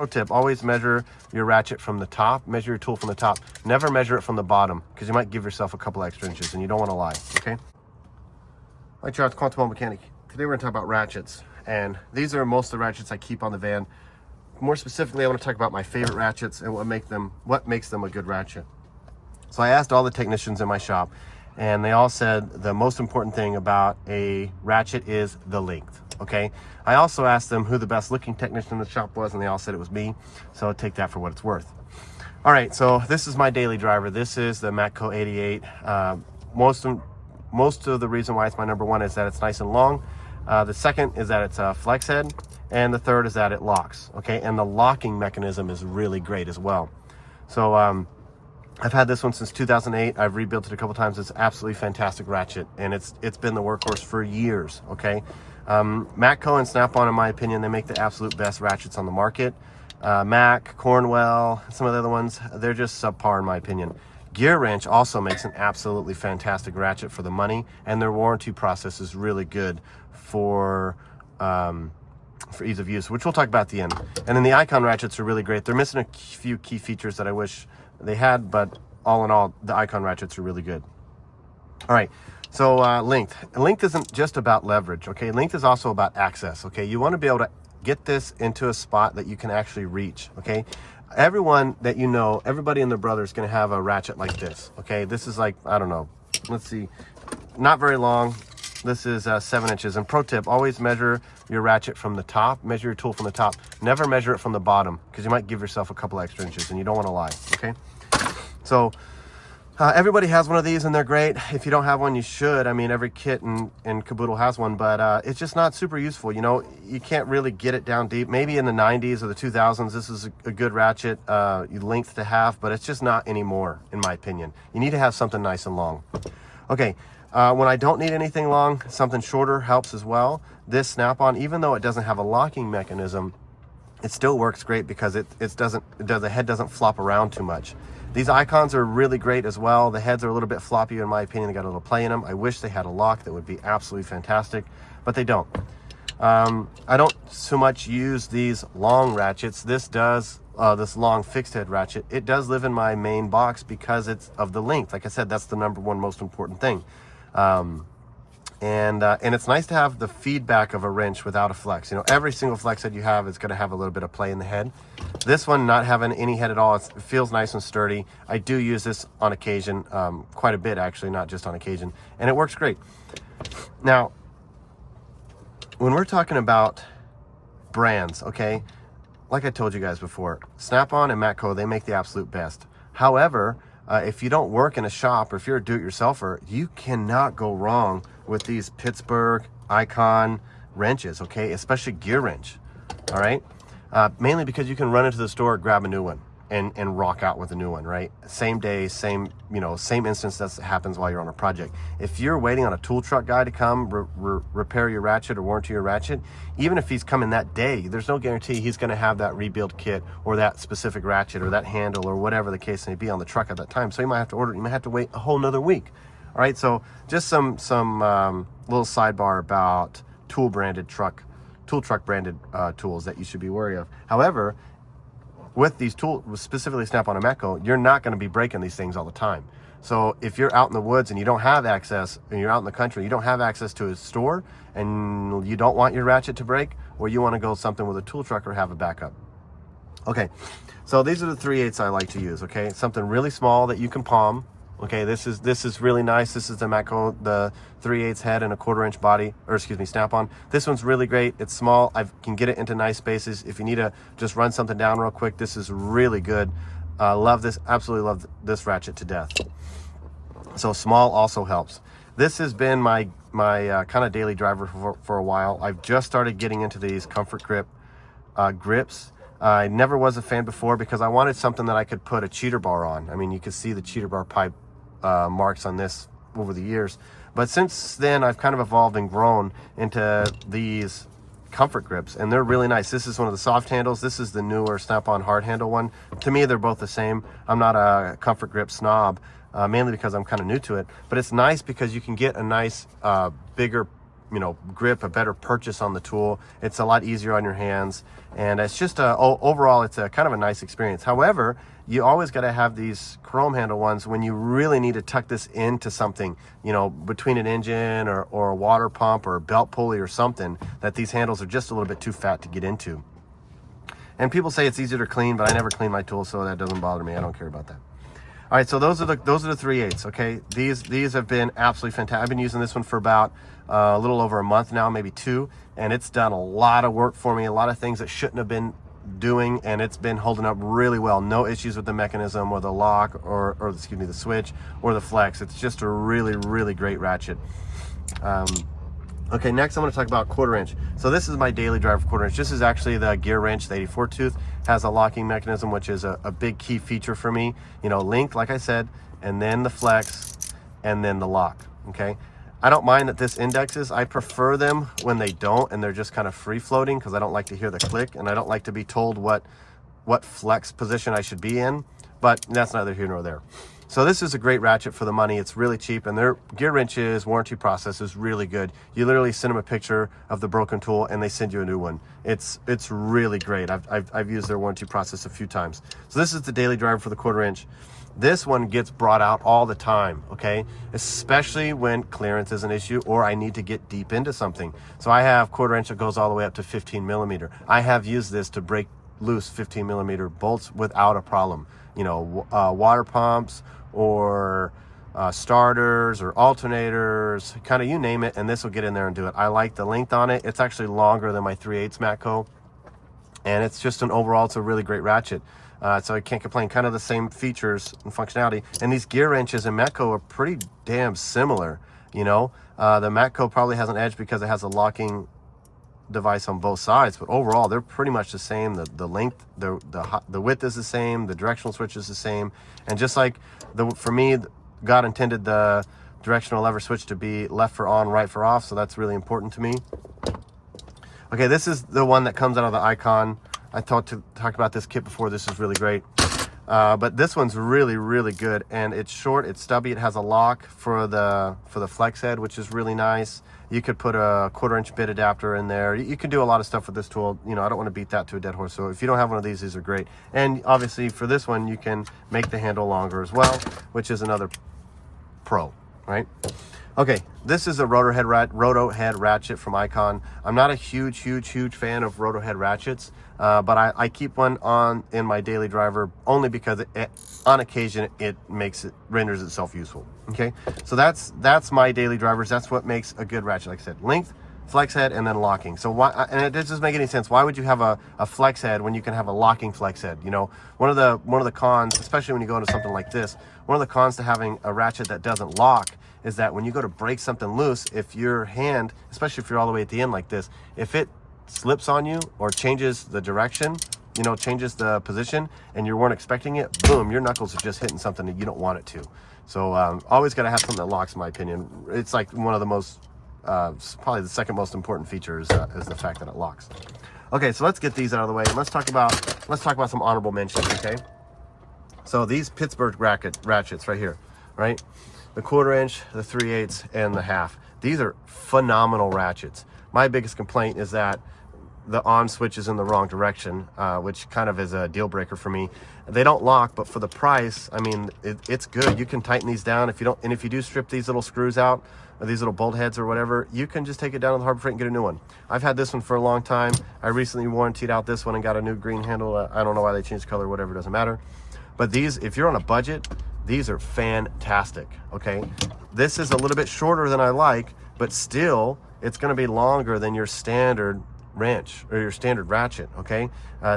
Pro tip, always measure your ratchet from the top, measure your tool from the top. Never measure it from the bottom because you might give yourself a couple extra inches and you don't want to lie, okay? Hi, Charles, Quantum Mechanic. Today we're going to talk about ratchets, and these are most of the ratchets I keep on the van. More specifically, I want to talk about my favorite ratchets and what makes them a good ratchet. So I asked all the technicians in my shop, and they all said the most important thing about a ratchet is the length, okay? I also asked them who the best looking technician in the shop was, and they all said it was me, so take that for what it's worth. All right, so this is my daily driver. This is the Matco 88. Most of the reason why it's my number one is that it's nice and long. The second is that it's a flex head, and the third is that it locks, okay? And the locking mechanism is really great as well. So I've had this one since 2008. I've rebuilt it a couple times. It's absolutely fantastic ratchet, and it's been the workhorse for years, okay? Matco and Snap-on, in my opinion, they make the absolute best ratchets on the market. Mac, Cornwell, some of the other ones, they're just subpar in my opinion. Gear Wrench also makes an absolutely fantastic ratchet for the money, and their warranty process is really good for ease of use, which we'll talk about at the end. And then the Icon ratchets are really great. They're missing a few key features that I wish they had, but all in all, the Icon ratchets are really good. All right, so length. Length isn't just about leverage, okay? Length is also about access, okay? You want to be able to get this into a spot that you can actually reach, okay? Everyone that you know, everybody and their brother is going to have a ratchet like this, okay? This is like, I don't know, let's see, not very long. This is 7 inches. And pro tip, always measure your ratchet from the top, measure your tool from the top. Never measure it from the bottom because you might give yourself a couple extra inches and you don't want to lie, okay? So everybody has one of these and they're great. If you don't have one, you should. I mean, every kit and caboodle has one, but it's just not super useful. You know, you can't really get it down deep. Maybe in the 90s or the 2000s, this is a good ratchet length to have, but it's just not anymore, in my opinion. You need to have something nice and long. Okay, when I don't need anything long, something shorter helps as well. This Snap-on, even though it doesn't have a locking mechanism, it still works great because the head doesn't flop around too much. These Icons are really great as well. The heads are a little bit floppier in my opinion. They got a little play in them. I wish they had a lock. That would be absolutely fantastic, but they don't. I don't so much use these long ratchets. This does, this long fixed head ratchet, it does live in my main box because it's of the length. Like I said, that's the number one most important thing. And it's nice to have the feedback of a wrench without a flex. You know, every single flex head you have is going to have a little bit of play in the head. This one not having any head at all, it feels nice and sturdy. I do use this on occasion, quite a bit actually, not just on occasion, and it works great. Now, when we're talking about brands, okay, like I told you guys before, Snap-on and Matco, they make the absolute best. However, if you don't work in a shop or if you're a do-it-yourselfer, you cannot go wrong with these Pittsburgh Icon wrenches, okay? Especially Gear Wrench, all right? Mainly because you can run into the store, grab a new one, and rock out with a new one, right? Same day, same instance that happens while you're on a project. If you're waiting on a tool truck guy to come repair your ratchet or warranty your ratchet, even if he's coming that day, there's no guarantee he's going to have that rebuild kit or that specific ratchet or that handle or whatever the case may be on the truck at that time. So you might have to order it. You might have to wait a whole nother week. All right, so just some little sidebar about tool truck branded tools that you should be wary of. However, with these tools, specifically Snap-on and Matco, you're not going to be breaking these things all the time. So if you're out in the woods and you don't have access, and you're out in the country, you don't have access to a store, and you don't want your ratchet to break, or you want to go something with a tool truck or have a backup. Okay, so these are the 3/8 I like to use. Okay, something really small that you can palm. Okay, this is really nice. This is the Matco, the 3/8 head and a 1/4 inch body, or excuse me, Snap-on. This one's really great. It's small. I can get it into nice spaces. If you need to just run something down real quick, this is really good. Love this, absolutely love this ratchet to death. So small also helps. This has been my kind of daily driver for a while. I've just started getting into these Comfort Grip grips. I never was a fan before because I wanted something that I could put a cheater bar on. I mean, you can see the cheater bar pipe marks on this over the years, but since then I've kind of evolved and grown into these Comfort Grips, and they're really nice. This is one of the soft handles. This is the newer Snap-on hard handle one. To me, they're both the same. I'm not a Comfort Grip snob, mainly because I'm kind of new to it, but it's nice because you can get a nice bigger grip, a better purchase on the tool. It's a lot easier on your hands, and it's just overall it's a kind of a nice experience. However, you always got to have these chrome handle ones when you really need to tuck this into something, between an engine or a water pump or a belt pulley or something, that these handles are just a little bit too fat to get into. And people say it's easier to clean, but I never clean my tools, so that doesn't bother me. I don't care about that. All right, so those are the 3/8. Okay, these have been absolutely fantastic. I've been using this one for about a little over a month now, maybe 2, and it's done a lot of work for me, a lot of things that shouldn't have been doing, and it's been holding up really well. No issues with the mechanism or the lock or excuse me, the switch or the flex. It's just a really, really great ratchet. Okay, next I'm going to talk about 1/4 inch. So this is my daily driver 1/4 inch. This is actually the gear wrench. The 84 tooth has a locking mechanism, which is a big key feature for me. Link, like I said, and then the flex, and then the lock. Okay, I don't mind that this indexes. I prefer them when they don't, and they're just kind of free floating, because I don't like to hear the click, and I don't like to be told what flex position I should be in. But that's neither here nor there. So this is a great ratchet for the money. It's really cheap, and their gear wrenches warranty process is really good. You literally send them a picture of the broken tool and they send you a new one. It's really great. I've used their warranty process a few times. So this is the daily driver for the 1/4 inch. This one gets brought out all the time, okay? Especially when clearance is an issue or I need to get deep into something. So I have 1/4 inch that goes all the way up to 15 millimeter. I have used this to break loose 15 millimeter bolts without a problem. Water pumps or starters or alternators, kind of you name it, and this will get in there and do it. I like the length on it. It's actually longer than my 3/8 Matco, and it's just it's a really great ratchet. So I can't complain. Kind of the same features and functionality. And these gear wrenches in Matco are pretty damn similar. The Matco probably has an edge because it has a locking device on both sides, but overall they're pretty much the same. The length, the width is the same, the directional switch is the same, and just like for me, God intended the directional lever switch to be left for on, right for off, so that's really important to me. Okay, this is the one that comes out of the Icon. I talked about this kit before. This is really great, but this one's really, really good, and it's short, it's stubby, it has a lock for the flex head, which is really nice. You could put a 1/4 inch bit adapter in there. You can do a lot of stuff with this tool. I don't want to beat that to a dead horse. So if you don't have one of these are great. And obviously for this one, you can make the handle longer as well, which is another pro, right? Okay, this is a roto head ratchet from Icon. I'm not a huge fan of roto head ratchets, but I keep one on in my daily driver only because on occasion it renders itself useful. Okay, so that's my daily drivers. That's what makes a good ratchet. Like I said, length, flex head, and then locking. So why? And it doesn't make any sense. Why would you have a flex head when you can have a locking flex head? One of the cons, especially when you go into something like this, one of the cons to having a ratchet that doesn't lock is that when you go to break something loose, if your hand, especially if you're all the way at the end like this, if it slips on you or changes the direction, changes the position, and you weren't expecting it, boom, your knuckles are just hitting something that you don't want it to. So always got to have something that locks, in my opinion. It's like one of the most, probably the second most important feature is the fact that it locks. Okay, so let's get these out of the way. Let's talk about some honorable mentions. Okay, so these Pittsburgh ratchets right here, right? The 1/4 inch, the 3/8, and the 1/2. These are phenomenal ratchets. My biggest complaint is that the on switch is in the wrong direction, which kind of is a deal breaker for me. They don't lock, but for the price, I mean, it's good. You can tighten these down if you do strip these little screws out, or these little bolt heads or whatever, you can just take it down to the Harbor Freight and get a new one. I've had this one for a long time. I recently warrantied out this one and got a new green handle. I don't know why they changed color, whatever, doesn't matter. But these, if you're on a budget, these are fantastic. Okay, this is a little bit shorter than I like, but still it's going to be longer than your standard wrench or your standard ratchet. Okay,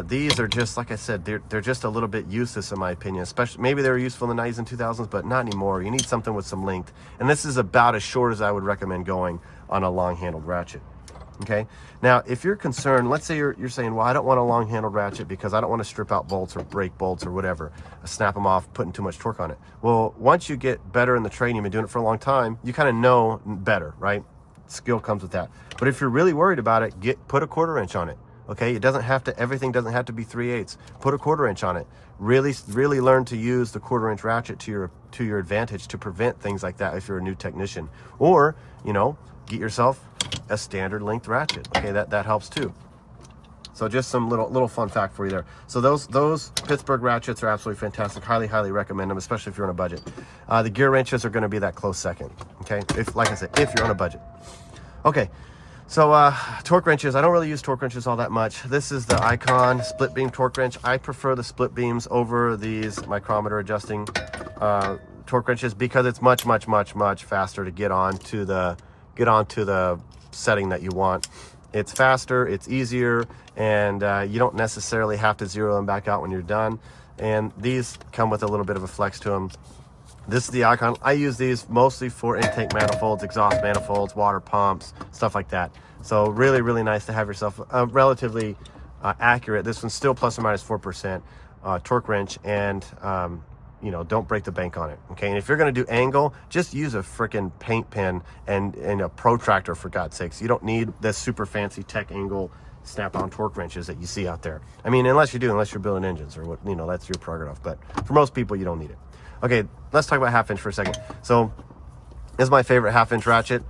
these are just, like I said, they're just a little bit useless in my opinion. Especially, maybe they were useful in the 90s and 2000s, but not anymore. You need something with some length, and this is about as short as I would recommend going on a long-handled ratchet. Okay, now if you're concerned, let's say you're saying, well, I don't want a long-handled ratchet because I don't want to strip out bolts or break bolts or whatever, snap them off, putting too much torque on it. Well, once you get better in the trade, you've been doing it for a long time, you kind of know better, right? Skill comes with that. But if you're really worried about it, put a 1/4 inch on it. Okay, it doesn't have to, everything doesn't have to be 3/8. Put a 1/4 inch on it. Really learn to use the 1/4 inch ratchet to your advantage to prevent things like that if you're a new technician. Or, get yourself a standard length ratchet. Okay, that helps too. So just some little fun fact for you there. So those Pittsburgh ratchets are absolutely fantastic. Highly recommend them, especially if you're on a budget. The gear wrenches are going to be that close second. Okay, like I said, if you're on a budget. Okay, so torque wrenches. I don't really use torque wrenches all that much. This is the Icon split beam torque wrench. I prefer the split beams over these micrometer adjusting torque wrenches because it's much faster to get onto the setting that you want. It's faster, it's easier, and you don't necessarily have to zero them back out when you're done. And these come with a little bit of a flex to them. This is the Icon. I use these mostly for intake manifolds, exhaust manifolds, water pumps, stuff like that. So really nice to have yourself relatively accurate. This one's still plus or minus 4% torque wrench, and you know, don't break the bank on it. Okay, and if you're going to do angle, just use a freaking paint pen and a protractor, for God's sakes. You don't need this super fancy tech angle snap-on torque wrenches that you see out there. I mean, unless you're building engines or what, you know, that's your prerogative. But for most people, you don't need it. Okay, let's talk about half-inch for a second. So this is my favorite half-inch ratchet.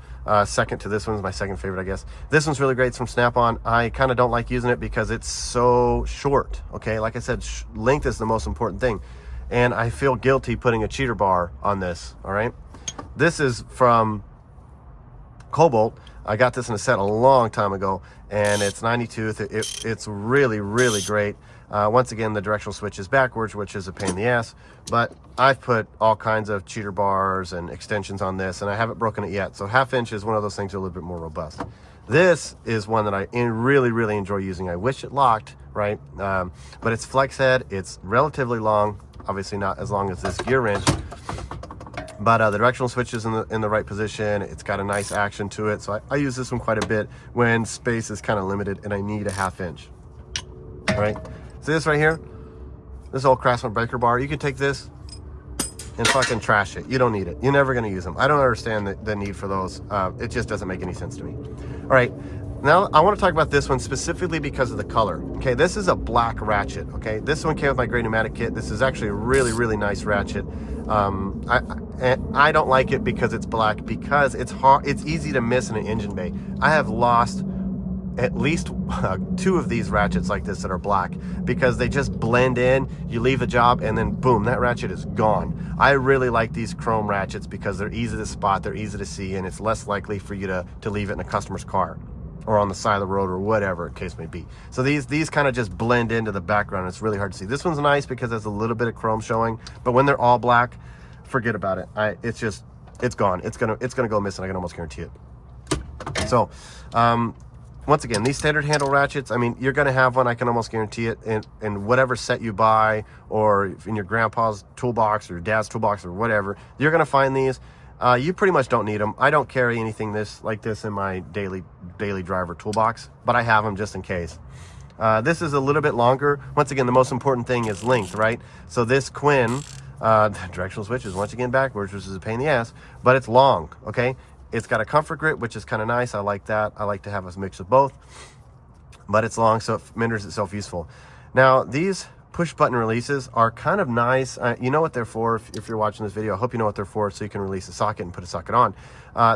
Second to this one's my second favorite, I guess. This one's really great. It's from Snap-on. I kind of don't like using it because it's so short. Okay, like I said, length is the most important thing. And I feel guilty putting a cheater bar on this, all right? This is from Cobalt. I got this in a set a long time ago, and it's 90 tooth. It's really great. Once again, the directional switch is backwards, which is a pain in the ass, but I've put all kinds of cheater bars and extensions on this, and I haven't broken it yet. So half-inch is one of those things that are a little bit more robust. This is one that I really enjoy using. I wish it locked, right? But it's flex head. It's relatively long. Obviously not as long as this gear wrench, but the directional switch is in the right position. It's got a nice action to it, so I use this one quite a bit when space is kind of limited and I need a half-inch. All right, see this right here, this old Craftsman breaker bar. You can take this and fucking trash it. You don't need it. You're never going to use them. I don't understand the need for those. It just doesn't make any sense to me. All right, now I want to talk about this one specifically because of the color. Okay, this is a black ratchet. Okay, this one came with my Great Pneumatic kit. This is actually a really nice ratchet. I don't like it because it's black, because it's hard. It's easy to miss in an engine bay. I have lost at least 2 of these ratchets like this that are black because they just blend in. You leave the job and then boom, that ratchet is gone. I really like these chrome ratchets because they're easy to spot, they're easy to see, and it's less likely for you to leave it in a customer's car or on the side of the road or whatever the case may be. So these kind of just blend into the background. It's really hard to see. This one's nice because there's a little bit of chrome showing, but when they're all black, forget about it. It's gone. It's gonna go missing. I can almost guarantee it. So once again, these standard handle ratchets, I mean, you're going to have one, I can almost guarantee it, in whatever set you buy, or in your grandpa's toolbox or your dad's toolbox or whatever, you're going to find these. You pretty much don't need them. I don't carry anything like this in my daily driver toolbox, but I have them just in case. This is a little bit longer. Once again, the most important thing is length, right? So this Quinn, the directional switch is once again backwards, which is a pain in the ass, but it's long, okay? It's got a comfort grip, which is kind of nice. I like that. I like to have a mix of both, but it's long, so it renders itself useful. Now, these push button releases are kind of nice. You know what they're for if you're watching this video. I hope you know what they're for, so you can release a socket and put a socket on.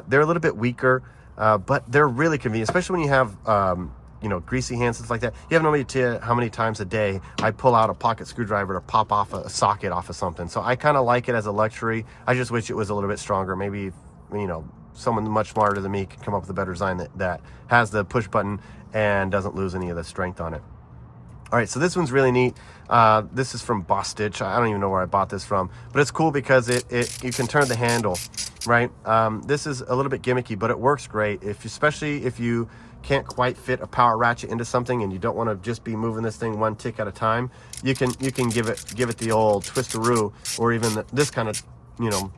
They're a little bit weaker, but they're really convenient, especially when you have you know, greasy hands, stuff like that. You have no idea how many times a day I pull out a pocket screwdriver to pop off a socket off of something. So I kind of like it as a luxury. I just wish it was a little bit stronger. Maybe, you know, someone much smarter than me can come up with a better design that has the push button and doesn't lose any of the strength on it. All right, so this one's really neat. This is from Boss Stitch. I don't even know where I bought this from, but it's cool because you can turn the handle, right? This is a little bit gimmicky, but it works great. Especially if you can't quite fit a power ratchet into something and you don't want to just be moving this thing one tick at a time, you can give it the old twisteroo, or even this kind of, you know,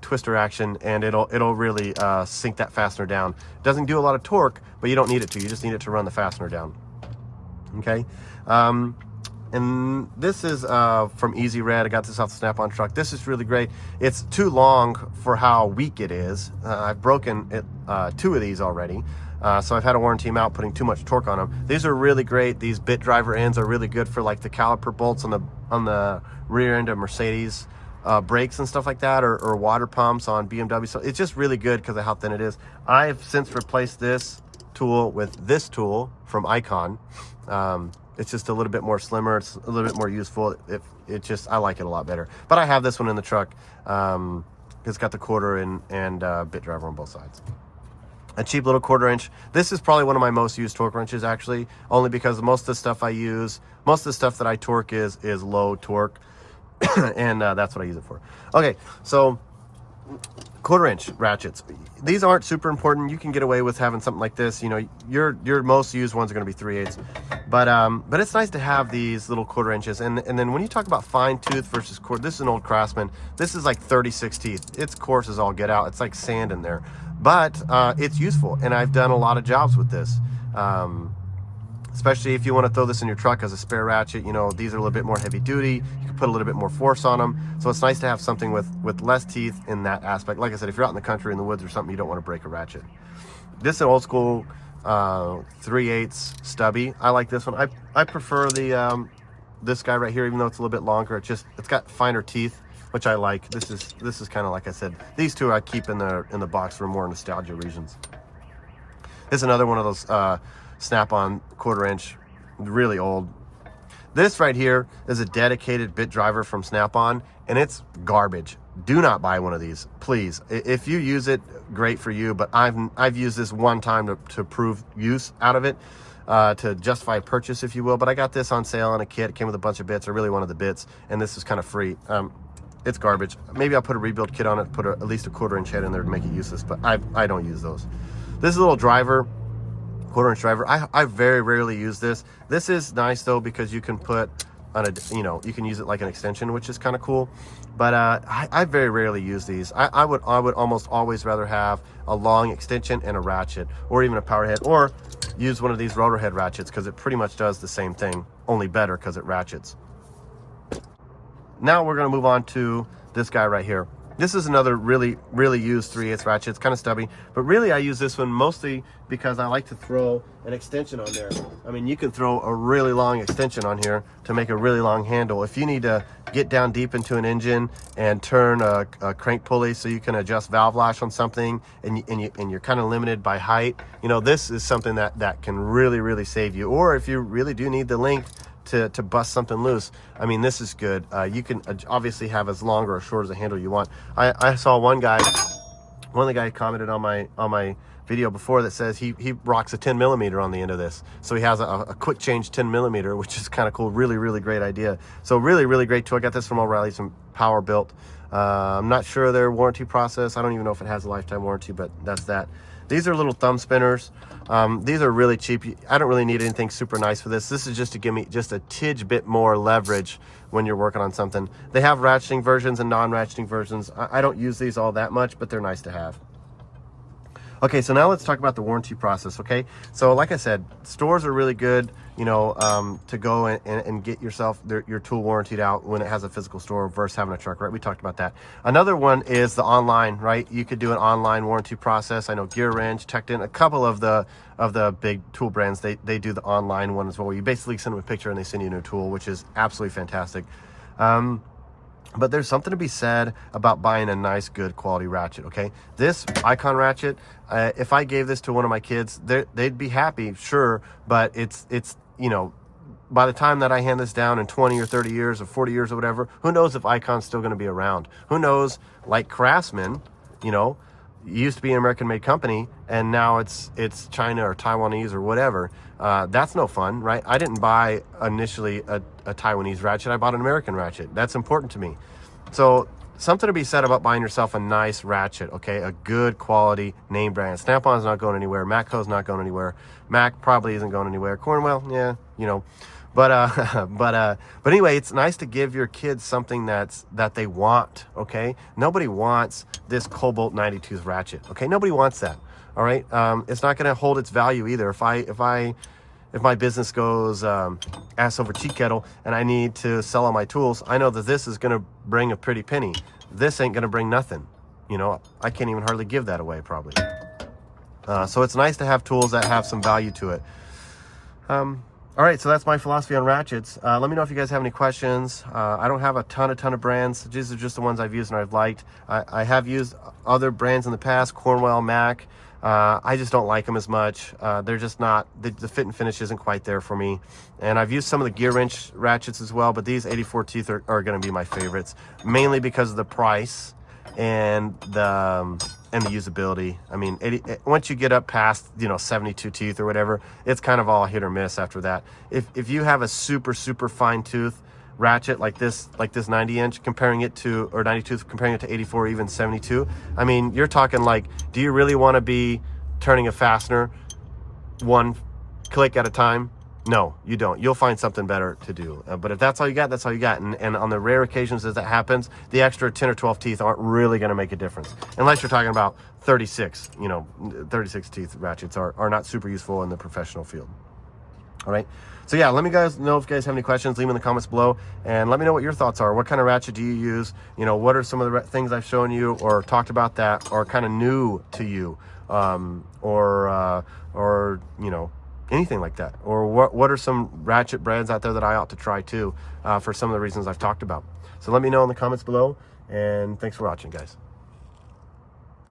twister action, and it'll really sink that fastener down. It doesn't do a lot of torque, but you don't need it to. You just need it to run the fastener down. Okay, and this is from Easy Red. I got this off the Snap-on truck. This is really great. It's too long for how weak it is. I've broken it, 2 of these already, so I've had to warranty them out, putting too much torque on them. These are really great. These bit driver ends are really good for like the caliper bolts on the rear end of Mercedes brakes and stuff like that, or water pumps on BMW. So it's just really good because of how thin it is. I've since replaced this tool with this tool from Icon. It's just a little bit more slimmer. It's a little bit more useful. I like it a lot better. But I have this one in the truck. It's got the quarter and bit driver on both sides. A cheap little 1/4 inch. This is probably one of my most used torque wrenches, actually, only because most of the stuff I use, most of the stuff that I torque is low torque, and that's what I use it for. Okay, so 1/4 inch ratchets. These aren't super important. You can get away with having something like this. You know, your most used ones are going to be 3/8, but it's nice to have these little 1/4 inches. And then when you talk about fine tooth versus coarse, this is an old Craftsman. This is like 36 teeth. It's coarse as all get out. It's like sand in there, but it's useful. And I've done a lot of jobs with this. Especially if you want to throw this in your truck as a spare ratchet. You know, these are a little bit more heavy duty. You can put a little bit more force on them. So it's nice to have something with less teeth in that aspect. Like I said, if you're out in the country, in the woods or something, you don't want to break a ratchet. This is an old school 3/8 stubby. I like this one. I prefer the this guy right here, even though it's a little bit longer. It's got finer teeth, which I like. This is kind of, like I said, these two I keep in the box for more nostalgia reasons. This is another one of those Snap-on 1/4 inch, really old. This right here is a dedicated bit driver from Snap-on, and it's garbage. Do not buy one of these, please. If you use it, great for you, but I've used this one time to prove use out of it, to justify purchase, if you will. But I got this on sale on a kit. It came with a bunch of bits. I really wanted the bits, and this is kind of free. It's garbage. Maybe I'll put a rebuild kit on it, put at least a 1/4 inch head in there to make it useless, but I don't use those. This is a little driver, 1/4 inch driver. I very rarely use this. This is nice though, because you can put on you can use it like an extension, which is kind of cool. But I very rarely use these. I would almost always rather have a long extension and a ratchet, or even a power head, or use one of these rotor head ratchets, because it pretty much does the same thing, only better because it ratchets. Now we're going to move on to this guy right here. This is another really used 3/8 ratchet. It's kind of stubby, but really I use this one mostly because I like to throw an extension on there. I mean, you can throw a really long extension on here to make a really long handle. If you need to get down deep into an engine and turn a crank pulley so you can adjust valve lash on something, and you're kind of limited by height, you know, this is something that can really save you. Or if you really do need the length to bust something loose, I mean, this is good. You can obviously have as long or as short as a handle you want. I saw one of the guys commented on my video before that says he rocks a 10 millimeter on the end of this, so he has a quick change 10 millimeter, which is kind of cool. Really great idea. So really great tool. I got this from O'Reilly's, some Power Built. I'm not sure their warranty process. I don't even know if it has a lifetime warranty, but that's that. These are little thumb spinners. These are really cheap. I don't really need anything super nice for this. This is just to give me just a tidge bit more leverage when you're working on something. They have ratcheting versions and non-ratcheting versions. I don't use these all that much, but they're nice to have. Okay, so now let's talk about the warranty process, okay? So like I said, stores are really good, you know, to go and get yourself your tool warrantied out when it has a physical store versus having a truck, right? We talked about that. Another one is the online, right? You could do an online warranty process. I know Gear Wrench, Techton, a couple of the big tool brands, they do the online one as well, where you basically send them a picture and they send you a new tool, which is absolutely fantastic. But there's something to be said about buying a nice, good quality ratchet, okay? This Icon ratchet, if I gave this to one of my kids, they'd be happy, sure, but it's you know, by the time that I hand this down in 20 or 30 years or 40 years or whatever, who knows if Icon's still going to be around? Who knows, like Craftsman, you know, used to be an American-made company, and now it's China or Taiwanese or whatever. That's no fun, right? I didn't buy initially a Taiwanese ratchet. I bought an American ratchet. That's important to me. So something to be said about buying yourself a nice ratchet, okay? A good quality name brand. Snap-on's not going anywhere. Matco's not going anywhere. Mac probably isn't going anywhere. Cornwell, yeah, you know. But anyway, it's nice to give your kids something that they want, okay? Nobody wants this Cobalt 92 ratchet, okay? Nobody wants that, all right? It's not going to hold its value either. If my business goes ass over tea kettle and I need to sell all my tools, I know that this is going to bring a pretty penny. This ain't going to bring nothing. You know, I can't even hardly give that away probably. So it's nice to have tools that have some value to it. All right, so that's my philosophy on ratchets. Let me know if you guys have any questions. I don't have a ton of brands. These are just the ones I've used and I've liked. I have used other brands in the past, Cornwell, Mac. I just don't like them as much. They're just not, the fit and finish isn't quite there for me. And I've used some of the gear wrench ratchets as well, but these 84 teeth are going to be my favorites, mainly because of the price and the usability. I mean, once you get up past, you know, 72 teeth or whatever, it's kind of all hit or miss after that. If you have a super fine tooth ratchet like this 90 inch comparing it to, or 92 comparing it to 84, even 72, I mean, you're talking like, do you really want to be turning a fastener one click at a time? No, you don't. You'll find something better to do. But if that's all you got, that's all you got. And on the rare occasions that happens, the extra 10 or 12 teeth aren't really going to make a difference. Unless you're talking about 36, you know, 36 teeth ratchets are not super useful in the professional field. All right. So yeah, let me guys know if you guys have any questions, leave them in the comments below, and let me know what your thoughts are. What kind of ratchet do you use? You know, what are some of the things I've shown you or talked about that are kind of new to you, or you know, anything like that? Or what are some ratchet brands out there that I ought to try too, for some of the reasons I've talked about? So let me know in the comments below, and thanks for watching, guys.